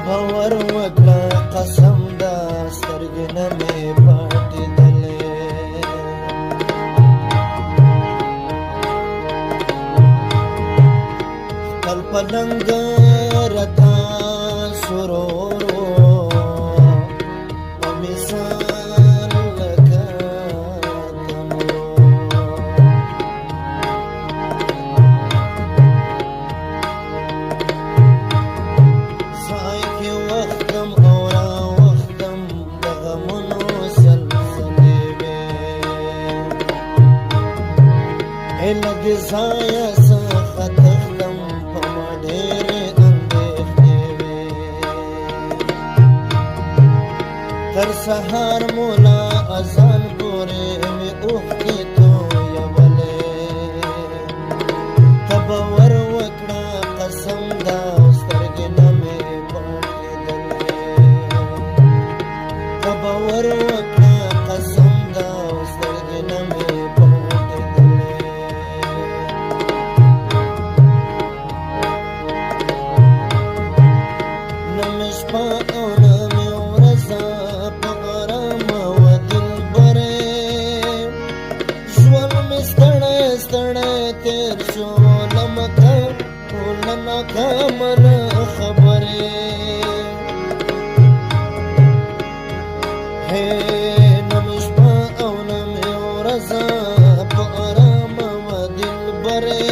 باور وکړه قسم دا سترګې نه مې پټېدلې خپل پلنګ راته سرورو په مثال لکه تمرو ځای کې وختم او راوختم د غمونو سلسلې وې هیله دې ځایه څخه تښتم په ما ډېرې اندېښنې وې تر سهار مولا اذان پورې مې اوښکې تویولې ته باور وکړه قسم دا سترګې نه مې پټېدلې ته باور وکړه قسم دا سترګې نه مې پټېدلې نه مې شپه او نه مې ورځه په آرامه وه دلبرې ژوند مې ستړی ستړی تېر شو له مکه له ناکامه نه خبرې نه مې شپه او نه مې ورځه په آرامه وه دلبرې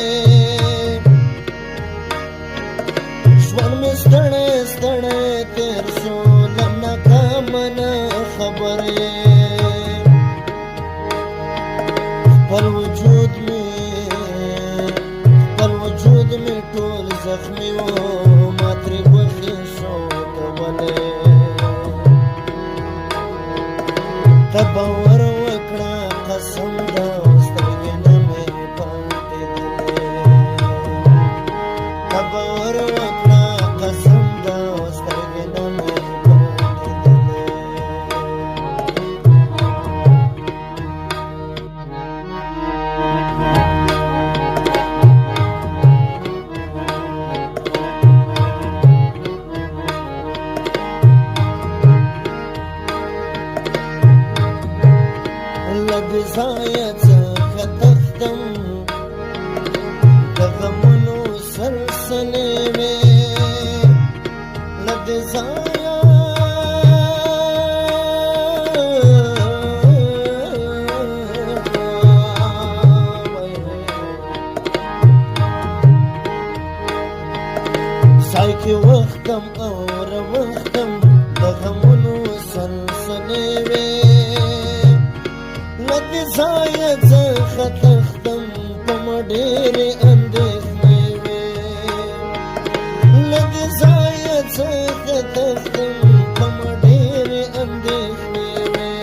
ژوند مې ستړی ستړی تېر شو له ناکامه نه خبرې خپل وجود مې ټول زخمي و ما ترې ګوښې شو کولې ته باور وکړه قسم دا سترګې نه مې پټېدلې ته باور وکړه قسم دا سترګې نه مې پټېدلې له دې ځایه څخه تښتم د غمونو سلسلې وې له دې ځایه ځای کې وختم او راوختم د غمونو سلسلې وې له دې ځایه څخه تښتم په ما ډېرې اندېښنې وې له دې ځایه څخه تښتم په ما ډېرې اندېښنې وې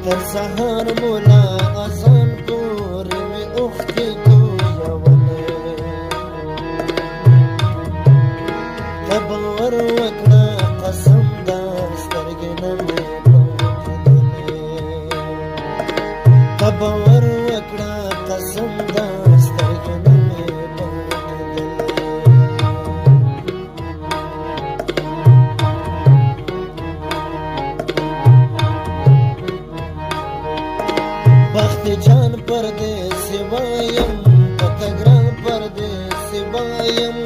تر سهار مولا اذان پورې مې اوښکې تویولې ته باور وکړه قسم دا سترګې نه مې ته باور وکړه قسم دا سترګې نه مې پټېدلې بخت جان پردیسي وایم پته ګران پردیسي وایم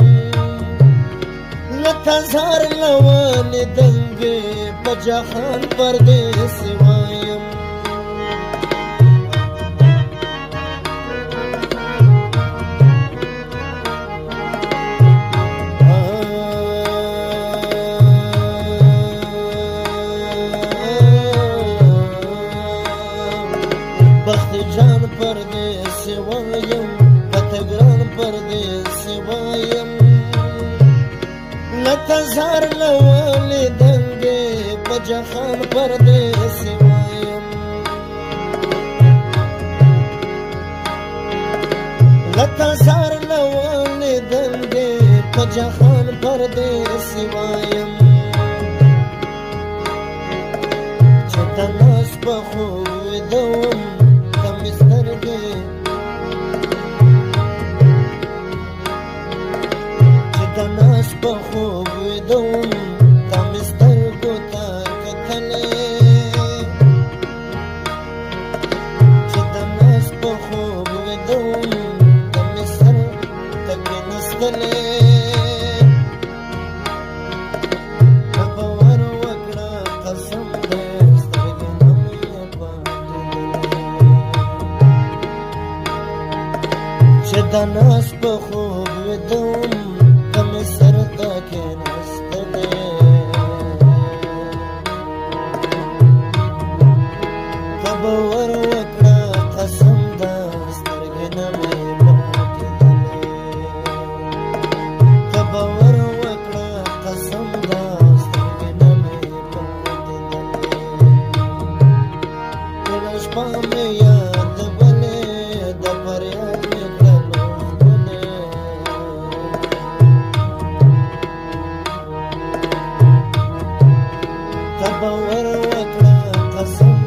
لکه زار لونې دنګې په جهان پردیسي وایم بخت جان پردیسي وایم پته ګران پردیسي وایم لکه زار لونې دنګې په جهان پردیسي وایم لکه زار لونې دنګې په جهان پردیسي وایم چې ته ناست په خوب ویده وم ته مې سترګې چې ته ناست په خوب ویدوم تا مې سترګو ته کتلې چې د ناز په خوب ویدوم تا مې سر ته کېناستلې د ناز په خوب ویدوم ته مې سر ته کېناستلې ته به ور وکړه قسم ده سترګې نه مې پټېدلې ته به ور وکړه قسم ده سترګې نه مې پټېدلې ټوله شپه مې یادولې د فریاد مې باور وکړه قسم